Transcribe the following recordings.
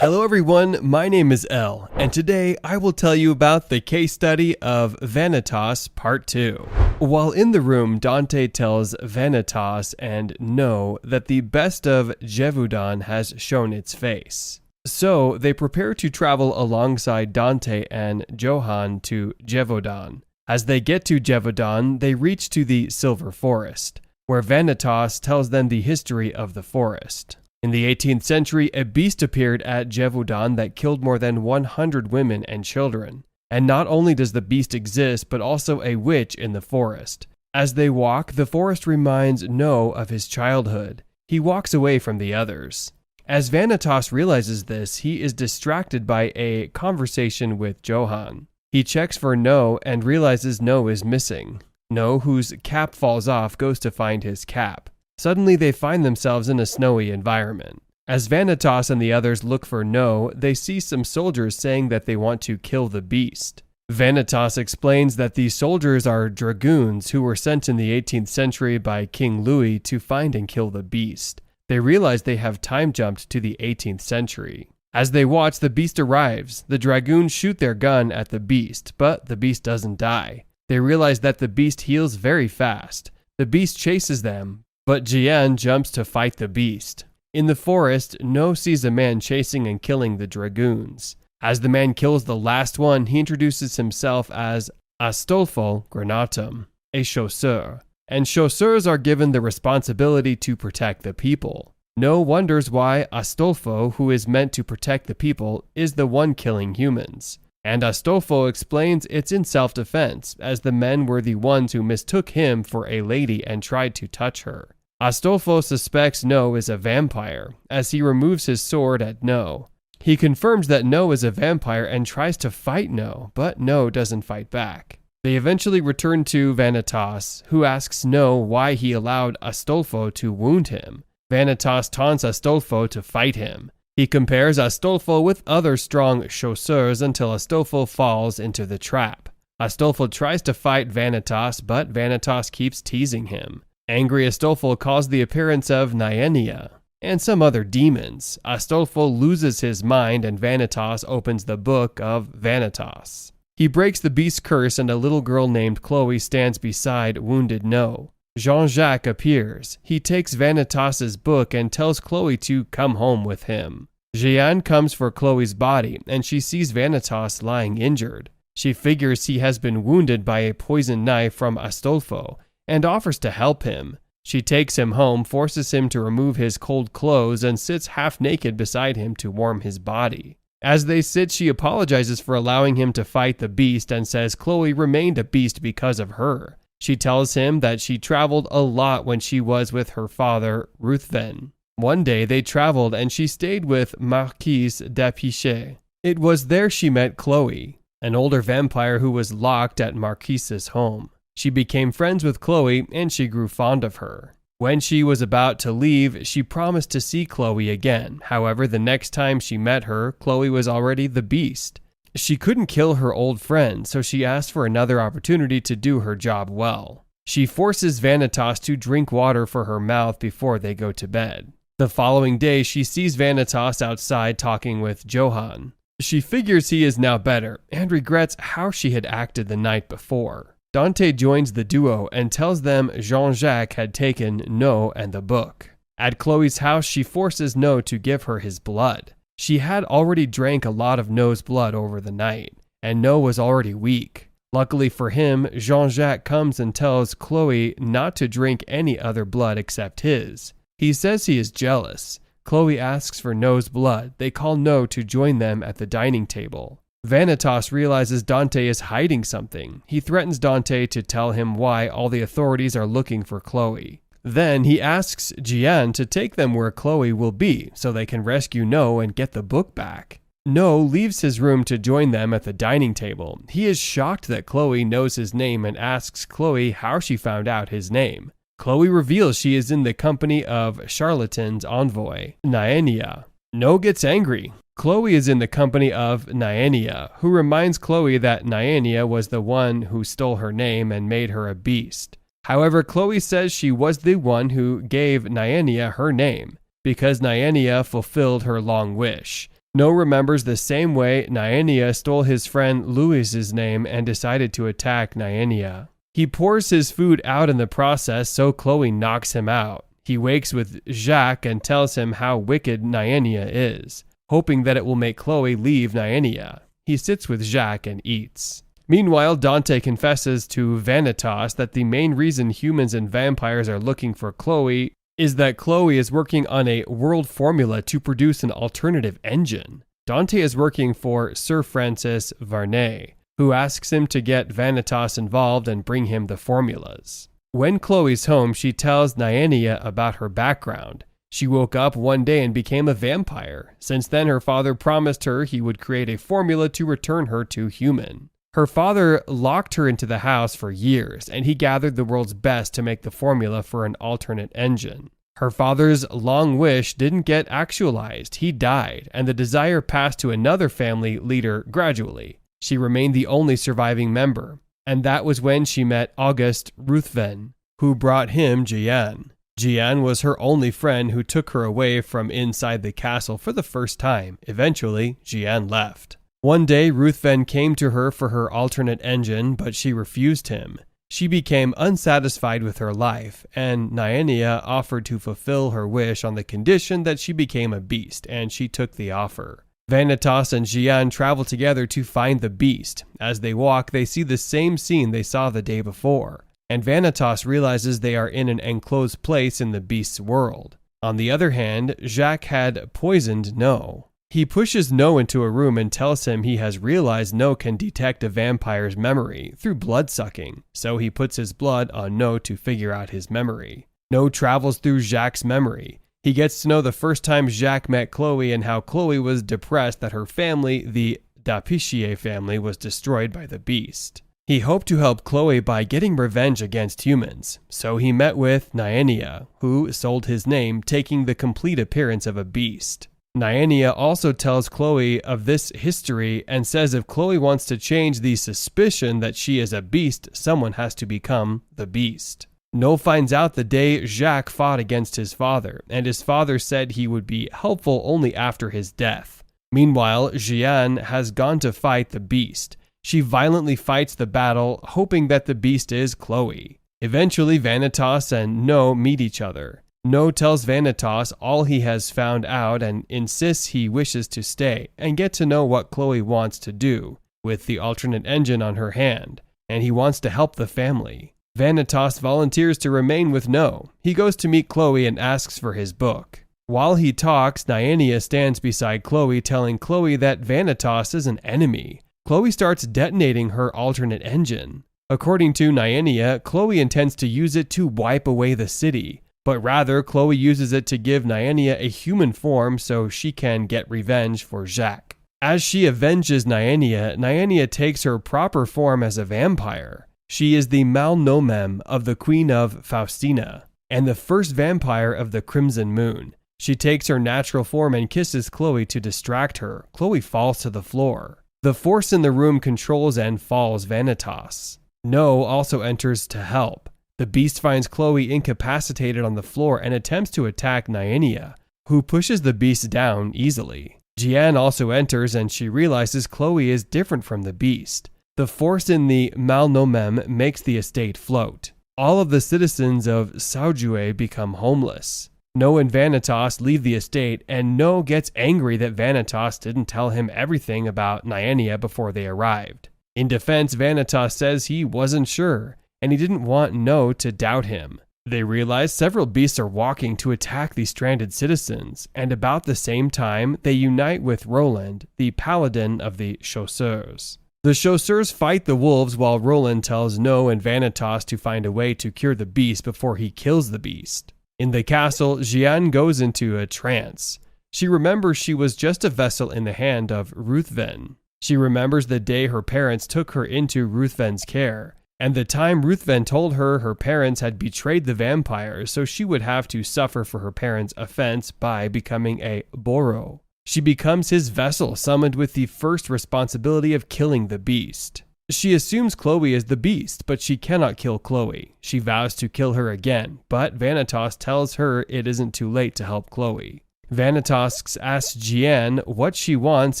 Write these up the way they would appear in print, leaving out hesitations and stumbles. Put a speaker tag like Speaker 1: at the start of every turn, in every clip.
Speaker 1: Hello everyone, my name is Elle, and today I will tell you about the case study of Vanitas Part 2. While in the room, Dante tells Vanitas and No that the best of Gévaudan has shown its face. So they prepare to travel alongside Dante and Johann to Gévaudan. As they get to Gévaudan, they reach to the Silver Forest, where Vanitas tells them the history of the forest. In the 18th century, a beast appeared at Gévaudan that killed more than 100 women and children. And not only does the beast exist, but also a witch in the forest. As they walk, the forest reminds No of his childhood. He walks away from the others. As Vanitas realizes this, he is distracted by a conversation with Johann. He checks for No and realizes No is missing. No, whose cap falls off, goes to find his cap. Suddenly they find themselves in a snowy environment. As Vanitas and the others look for No, they see some soldiers saying that they want to kill the beast. Vanitas explains that these soldiers are dragoons who were sent in the 18th century by King Louis to find and kill the beast. They realize they have time jumped to the 18th century. As they watch, the beast arrives. The dragoons shoot their gun at the beast, but the beast doesn't die. They realize that the beast heals very fast. The beast chases them, but Jian jumps to fight the beast. In the forest, No sees a man chasing and killing the dragoons. As the man kills the last one, he introduces himself as Astolfo Granatum, a chasseur. And chasseurs are given the responsibility to protect the people. No wonders why Astolfo, who is meant to protect the people, is the one killing humans. And Astolfo explains it's in self-defense, as the men were the ones who mistook him for a lady and tried to touch her. Astolfo suspects No is a vampire, as he removes his sword at No. He confirms that No is a vampire and tries to fight No, but No doesn't fight back. They eventually return to Vanitas, who asks No why he allowed Astolfo to wound him. Vanitas taunts Astolfo to fight him. He compares Astolfo with other strong chasseurs until Astolfo falls into the trap. Astolfo tries to fight Vanitas, but Vanitas keeps teasing him. Angry Astolfo calls the appearance of Nyenia and some other demons. Astolfo loses his mind and Vanitas opens the book of Vanitas. He breaks the beast's curse and a little girl named Chloe stands beside wounded No. Jean-Jacques appears. He takes Vanitas's book and tells Chloe to come home with him. Jeanne comes for Chloe's body and she sees Vanitas lying injured. She figures he has been wounded by a poisoned knife from Astolfo and offers to help him. She takes him home, forces him to remove his cold clothes, and sits half naked beside him to warm his body. As they sit, she apologizes for allowing him to fight the beast and says Chloe remained a beast because of her. She tells him that she traveled a lot when she was with her father, Ruthven. One day they traveled and she stayed with Marquise d'Apichet. It was there she met Chloe, an older vampire who was locked at Marquise's home. She became friends with Chloe and she grew fond of her. When she was about to leave, she promised to see Chloe again. However, the next time she met her, Chloe was already the beast. She couldn't kill her old friend, so she asked for another opportunity to do her job well. She forces Vanitas to drink water for her mouth before they go to bed. The following day, she sees Vanitas outside talking with Johann. She figures he is now better and regrets how she had acted the night before. Dante joins the duo and tells them Jean-Jacques had taken No and the book. At Chloe's house, she forces No to give her his blood. She had already drank a lot of No's blood over the night, and No was already weak. Luckily for him, Jean-Jacques comes and tells Chloe not to drink any other blood except his. He says he is jealous. Chloe asks for No's blood. They call No to join them at the dining table. Vanitas realizes Dante is hiding something. He threatens Dante to tell him why all the authorities are looking for Chloe. Then he asks Jian to take them where Chloe will be so they can rescue No and get the book back. No leaves his room to join them at the dining table. He is shocked that Chloe knows his name and asks Chloe how she found out his name. Chloe reveals she is in the company of Charlatan's envoy, Nyenia. No gets angry. Chloe is in the company of Nyenia, who reminds Chloe that Nyenia was the one who stole her name and made her a beast. However, Chloe says she was the one who gave Nyenia her name, because Nyenia fulfilled her long wish. No remembers the same way Nyania stole his friend Louis's name and decided to attack Nyania. He pours his food out in the process, so Chloe knocks him out. He wakes with Jacques and tells him how wicked Nyania is, hoping that it will make Chloe leave Nyania. He sits with Jacques and eats. Meanwhile, Dante confesses to Vanitas that the main reason humans and vampires are looking for Chloe is that Chloe is working on a world formula to produce an alternative engine. Dante is working for Sir Francis Varney, who asks him to get Vanitas involved and bring him the formulas. When Chloe's home, she tells Nyania about her background. She woke up one day and became a vampire. Since then, her father promised her he would create a formula to return her to human. Her father locked her into the house for years, and he gathered the world's best to make the formula for an alternate engine. Her father's long wish didn't get actualized. He died, and the desire passed to another family leader gradually. She remained the only surviving member, and that was when she met Auguste Ruthven, who brought him Jeanne. Jeanne was her only friend who took her away from inside the castle for the first time. Eventually, Jeanne left. One day, Ruthven came to her for her alternate engine, but she refused him. She became unsatisfied with her life, and Nyania offered to fulfill her wish on the condition that she became a beast, and she took the offer. Vanitas and Jeanne travel together to find the beast. As they walk, they see the same scene they saw the day before, and Vanitas realizes they are in an enclosed place in the beast's world. On the other hand, Jacques had poisoned No. He pushes No into a room and tells him he has realized No can detect a vampire's memory through blood-sucking, so he puts his blood on No to figure out his memory. No travels through Jacques' memory. He gets to know the first time Jacques met Chloe and how Chloe was depressed that her family, the Dapichier family, was destroyed by the beast. He hoped to help Chloe by getting revenge against humans, so he met with Nyania, who sold his name, taking the complete appearance of a beast. Nyania also tells Chloe of this history and says if Chloe wants to change the suspicion that she is a beast, someone has to become the beast. No finds out the day Jacques fought against his father, and his father said he would be helpful only after his death. Meanwhile, Jeanne has gone to fight the beast. She violently fights the battle, hoping that the beast is Chloe. Eventually, Vanitas and No meet each other. No tells Vanitas all he has found out and insists he wishes to stay and get to know what Chloe wants to do with the alternate engine on her hand, and he wants to help the family. Vanitas volunteers to remain with No. He goes to meet Chloe and asks for his book. While he talks, Nyania stands beside Chloe, telling Chloe that Vanitas is an enemy. Chloe starts detonating her alternate engine. According to Nyania, Chloe intends to use it to wipe away the city, but rather Chloe uses it to give Nyania a human form so she can get revenge for Jacques. As she avenges Nyania, Nyania takes her proper form as a vampire. She is the Malnomem of the Queen of Faustina, and the first vampire of the Crimson Moon. She takes her natural form and kisses Chloe to distract her. Chloe falls to the floor. The force in the room controls and falls Vanitas. No also enters to help. The beast finds Chloe incapacitated on the floor and attempts to attack Nyania, who pushes the beast down easily. Jeanne also enters and she realizes Chloe is different from the beast. The force in the Malnomem makes the estate float. All of the citizens of Saujue become homeless. No and Vanitas leave the estate, and No gets angry that Vanitas didn't tell him everything about Nyania before they arrived. In defense, Vanitas says he wasn't sure, and he didn't want No to doubt him. They realize several beasts are walking to attack the stranded citizens, and about the same time, they unite with Roland, the paladin of the Chasseurs. The Chasseurs fight the wolves while Roland tells No and Vanitas to find a way to cure the beast before he kills the beast. In the castle, Jeanne goes into a trance. She remembers she was just a vessel in the hand of Ruthven. She remembers the day her parents took her into Ruthven's care, and the time Ruthven told her her parents had betrayed the vampires, so she would have to suffer for her parents' offense by becoming a Boro. She becomes his vessel, summoned with the first responsibility of killing the beast. She assumes Chloe is the beast, but she cannot kill Chloe. She vows to kill her again, but Vanitas tells her it isn't too late to help Chloe. Vanitas asks Jian what she wants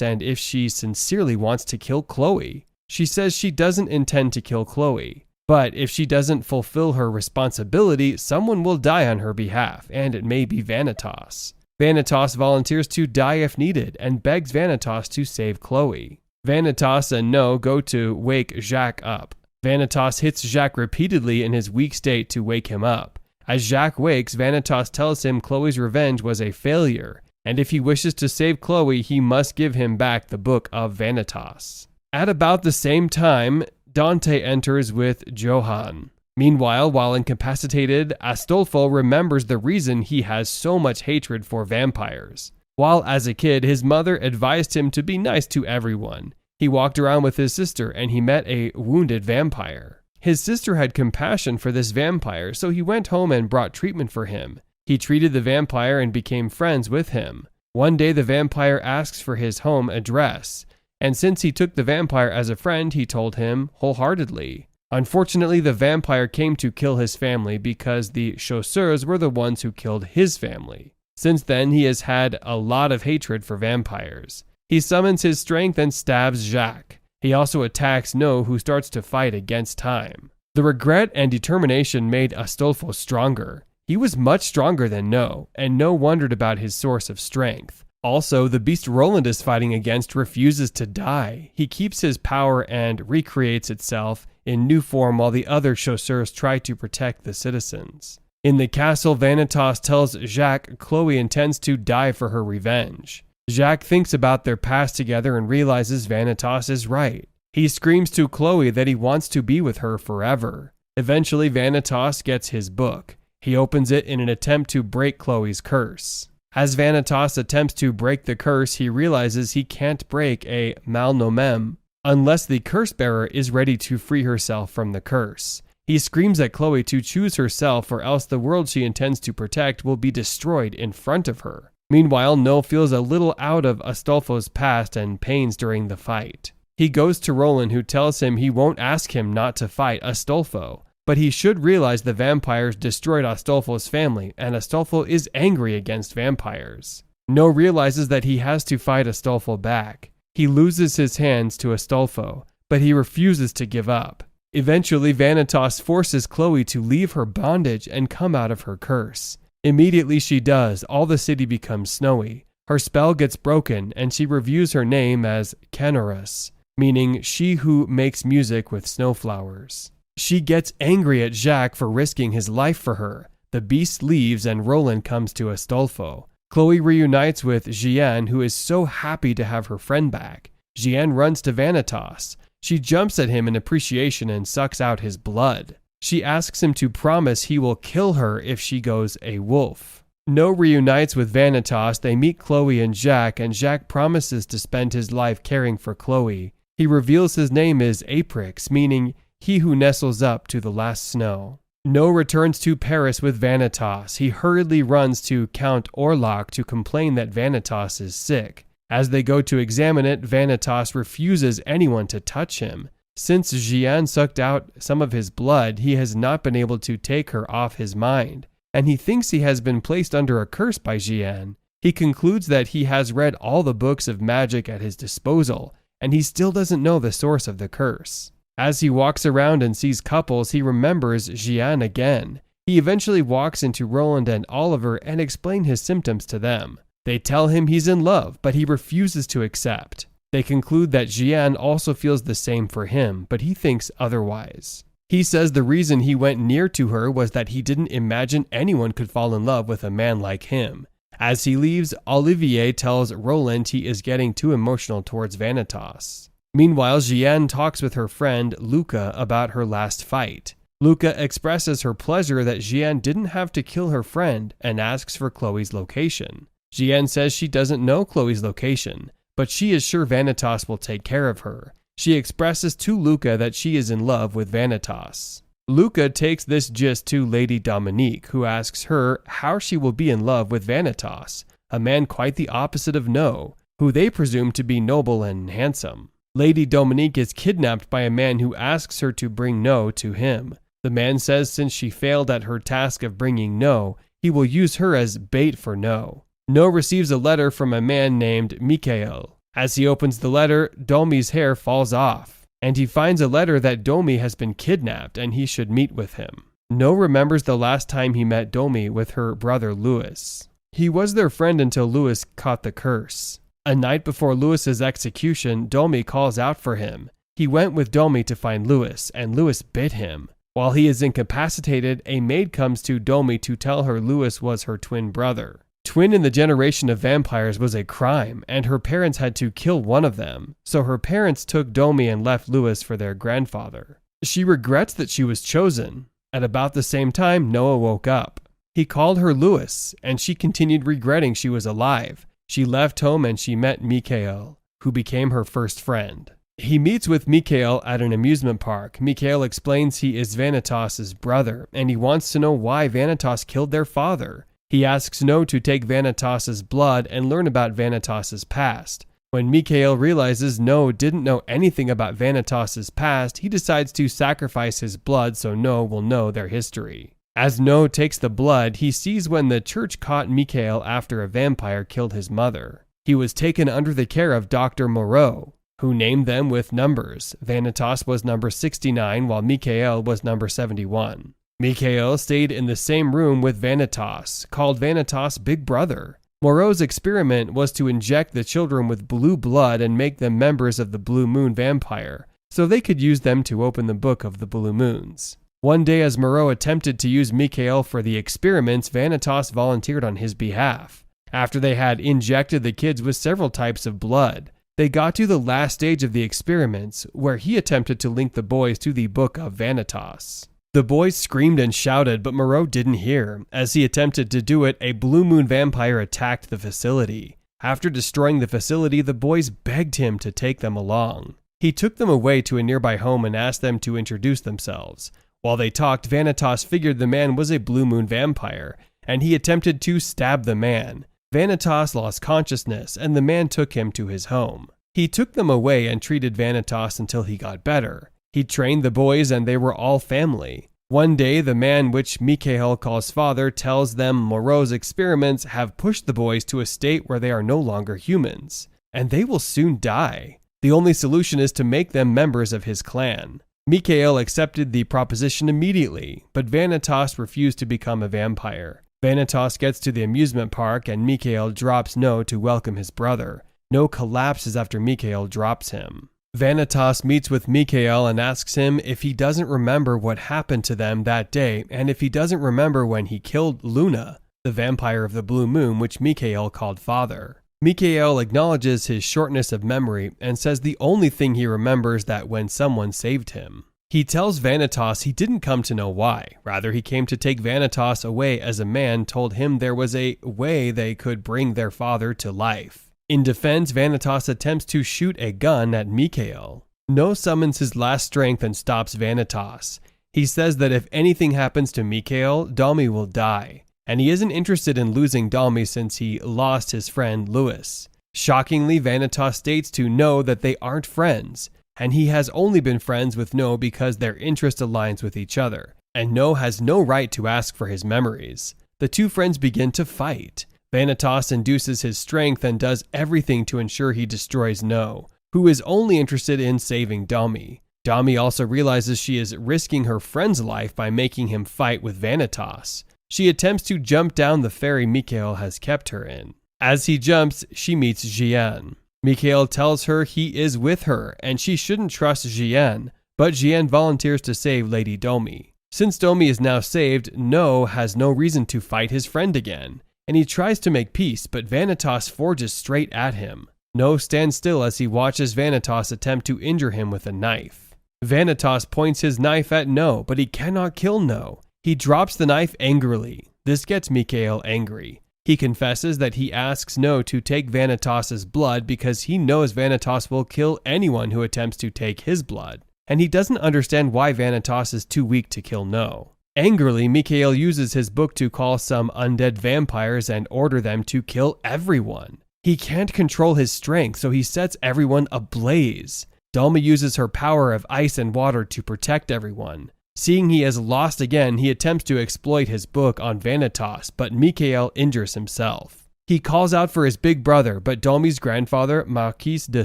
Speaker 1: and if she sincerely wants to kill Chloe. She says she doesn't intend to kill Chloe, but if she doesn't fulfill her responsibility, someone will die on her behalf, and it may be Vanitas. Vanitas volunteers to die if needed and begs Vanitas to save Chloe. Vanitas and No go to wake Jacques up. Vanitas hits Jacques repeatedly in his weak state to wake him up. As Jacques wakes, Vanitas tells him Chloe's revenge was a failure, and if he wishes to save Chloe, he must give him back the Book of Vanitas. At about the same time, Dante enters with Johann. Meanwhile, while incapacitated, Astolfo remembers the reason he has so much hatred for vampires. While as a kid, his mother advised him to be nice to everyone. He walked around with his sister and he met a wounded vampire. His sister had compassion for this vampire, so he went home and brought treatment for him. He treated the vampire and became friends with him. One day, the vampire asks for his home address, and since he took the vampire as a friend, he told him wholeheartedly. Unfortunately, the vampire came to kill his family because the chasseurs were the ones who killed his family. Since then, he has had a lot of hatred for vampires. He summons his strength and stabs Jacques. He also attacks No, who starts to fight against time. The regret and determination made Astolfo stronger. He was much stronger than No, and No wondered about his source of strength. Also, the beast Roland is fighting against refuses to die. He keeps his power and recreates itself in new form while the other chasseurs try to protect the citizens. In the castle, Vanitas tells Jacques Chloe intends to die for her revenge. Jacques thinks about their past together and realizes Vanitas is right. He screams to Chloe that he wants to be with her forever. Eventually, Vanitas gets his book. He opens it in an attempt to break Chloe's curse. As Vanitas attempts to break the curse, he realizes he can't break a malnomem unless the curse bearer is ready to free herself from the curse. He screams at Chloe to choose herself, or else the world she intends to protect will be destroyed in front of her. Meanwhile, No feels a little out of Astolfo's past and pains during the fight. He goes to Roland, who tells him he won't ask him not to fight Astolfo, but he should realize the vampires destroyed Astolfo's family, and Astolfo is angry against vampires. No realizes that he has to fight Astolfo back. He loses his hands to Astolfo, but he refuses to give up. Eventually, Vanitas forces Chloe to leave her bondage and come out of her curse. Immediately she does, all the city becomes snowy. Her spell gets broken, and she reviews her name as Canorus, meaning she who makes music with snowflowers. She gets angry at Jacques for risking his life for her. The beast leaves and Roland comes to Astolfo. Chloe reunites with Jian, who is so happy to have her friend back. Jian runs to Vanitas. She jumps at him in appreciation and sucks out his blood. She asks him to promise he will kill her if she goes a wolf. No reunites with Vanitas. They meet Chloe and Jacques promises to spend his life caring for Chloe. He reveals his name is Aprix, meaning he who nestles up to the last snow. No returns to Paris with Vanitas. He hurriedly runs to Count Orlok to complain that Vanitas is sick. As they go to examine it, Vanitas refuses anyone to touch him. Since Jian sucked out some of his blood, he has not been able to take her off his mind, and he thinks he has been placed under a curse by Jian. He concludes that he has read all the books of magic at his disposal, and he still doesn't know the source of the curse. As he walks around and sees couples, he remembers Jian again. He eventually walks into Roland and Oliver and explains his symptoms to them. They tell him he's in love, but he refuses to accept. They conclude that Jian also feels the same for him, but he thinks otherwise. He says the reason he went near to her was that he didn't imagine anyone could fall in love with a man like him. As he leaves, Olivier tells Roland he is getting too emotional towards Vanitas. Meanwhile, Jian talks with her friend Luca about her last fight. Luca expresses her pleasure that Jian didn't have to kill her friend and asks for Chloe's location. Jian says she doesn't know Chloe's location, but she is sure Vanitas will take care of her. She expresses to Luca that she is in love with Vanitas. Luca takes this gist to Lady Dominique, who asks her how she will be in love with Vanitas, a man quite the opposite of No, who they presume to be noble and handsome. Lady Dominique is kidnapped by a man who asks her to bring No to him. The man says since she failed at her task of bringing No, he will use her as bait for No. No receives a letter from a man named Mikhail. As he opens the letter, Domi's hair falls off, and he finds a letter that Domi has been kidnapped and he should meet with him. No remembers the last time he met Domi with her brother Louis. He was their friend until Louis caught the curse. A night before Louis's execution, Domi calls out for him. He went with Domi to find Louis, and Louis bit him. While he is incapacitated, a maid comes to Domi to tell her Louis was her twin brother. Twin in the generation of vampires was a crime, and her parents had to kill one of them, so her parents took Domi and left Louis for their grandfather. She regrets that she was chosen. At about the same time, Noah woke up. He called her Louis, and she continued regretting she was alive. She left home and she met Mikhail, who became her first friend. He meets with Mikhail at an amusement park. Mikhail explains he is Vanitas's brother, and he wants to know why Vanitas killed their father. He asks No to take Vanitas's blood and learn about Vanitas's past. When Mikhail realizes No didn't know anything about Vanitas's past, he decides to sacrifice his blood so No will know their history. As No takes the blood, he sees when the church caught Mikhail after a vampire killed his mother. He was taken under the care of Dr. Moreau, who named them with numbers. Vanitas was number 69, while Mikhail was number 71. Mikhail stayed in the same room with Vanitas, called Vanitas Big Brother. Moreau's experiment was to inject the children with blue blood and make them members of the Blue Moon Vampire, so they could use them to open the Book of the Blue Moons. One day, as Moreau attempted to use Mikhail for the experiments, Vanitas volunteered on his behalf. After they had injected the kids with several types of blood, they got to the last stage of the experiments, where he attempted to link the boys to the Book of Vanitas. The boys screamed and shouted, but Moreau didn't hear. As he attempted to do it, a Blue Moon vampire attacked the facility. After destroying the facility, the boys begged him to take them along. He took them away to a nearby home and asked them to introduce themselves. While they talked, Vanitas figured the man was a Blue Moon vampire, and he attempted to stab the man. Vanitas lost consciousness, and the man took him to his home. He took them away and treated Vanitas until he got better. He trained the boys and they were all family. One day, the man, which Mikhail calls father, tells them Moreau's experiments have pushed the boys to a state where they are no longer humans, and they will soon die. The only solution is to make them members of his clan. Mikhail accepted the proposition immediately, but Vanitas refused to become a vampire. Vanitas gets to the amusement park and Mikhail drops No to welcome his brother. No collapses after Mikhail drops him. Vanitas meets with Mikhail and asks him if he doesn't remember what happened to them that day and if he doesn't remember when he killed Luna, the vampire of the Blue Moon, which Mikhail called father. Mikhail acknowledges his shortness of memory and says the only thing he remembers that when someone saved him. He tells Vanitas he didn't come to know why. Rather, he came to take Vanitas away as a man told him there was a way they could bring their father to life. In defense, Vanitas attempts to shoot a gun at Mikhail. No summons his last strength and stops Vanitas. He says that if anything happens to Mikhail, Domi will die, and he isn't interested in losing Domi since he lost his friend Louis. Shockingly, Vanitas states to No that they aren't friends, and he has only been friends with No because their interest aligns with each other, and No has no right to ask for his memories. The two friends begin to fight. Vanitas induces his strength and does everything to ensure he destroys No, who is only interested in saving Domi. Domi also realizes she is risking her friend's life by making him fight with Vanitas. She attempts to jump down the ferry Mikhail has kept her in. As he jumps, she meets Jian. Mikhail tells her he is with her and she shouldn't trust Jian, but Jian volunteers to save Lady Domi. Since Domi is now saved, No has no reason to fight his friend again, and he tries to make peace, but Vanitas forges straight at him. No stands still as he watches Vanitas attempt to injure him with a knife. Vanitas points his knife at No, but he cannot kill No. He drops the knife angrily. This gets Mikhail angry. He confesses that he asks No to take Vanitas's blood because he knows Vanitas will kill anyone who attempts to take his blood, and he doesn't understand why Vanitas is too weak to kill No. Angrily, Mikhail uses his book to call some undead vampires and order them to kill everyone. He can't control his strength, so he sets everyone ablaze. Domi uses her power of ice and water to protect everyone. Seeing he has lost again, he attempts to exploit his book on Vanitas, but Mikhail injures himself. He calls out for his big brother, but Domi's grandfather, Marquis de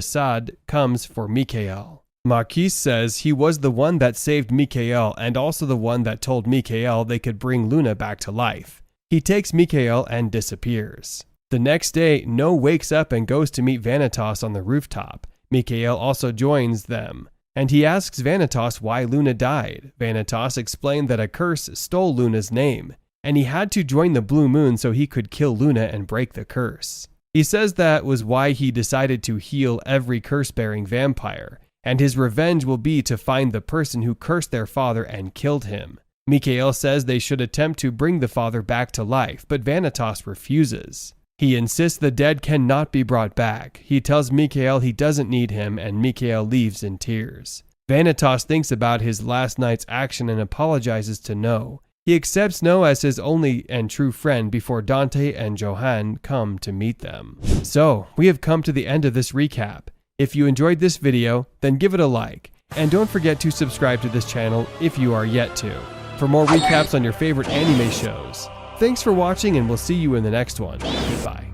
Speaker 1: Sade, comes for Mikhail. Marquis says he was the one that saved Mikhail and also the one that told Mikhail they could bring Luna back to life. He takes Mikhail and disappears. The next day, No wakes up and goes to meet Vanitas on the rooftop. Mikhail also joins them, and he asks Vanitas why Luna died. Vanitas explained that a curse stole Luna's name, and he had to join the Blue Moon so he could kill Luna and break the curse. He says that was why he decided to heal every curse-bearing vampire, and his revenge will be to find the person who cursed their father and killed him. Mikhail says they should attempt to bring the father back to life, but Vanitas refuses. He insists the dead cannot be brought back. He tells Mikhail he doesn't need him, and Mikhail leaves in tears. Vanitas thinks about his last night's action and apologizes to No. He accepts No as his only and true friend before Dante and Johann come to meet them. So, we have come to the end of this recap. If you enjoyed this video, then give it a like, and don't forget to subscribe to this channel if you are yet to, for more recaps on your favorite anime shows. Thanks for watching, and we'll see you in the next one. Goodbye.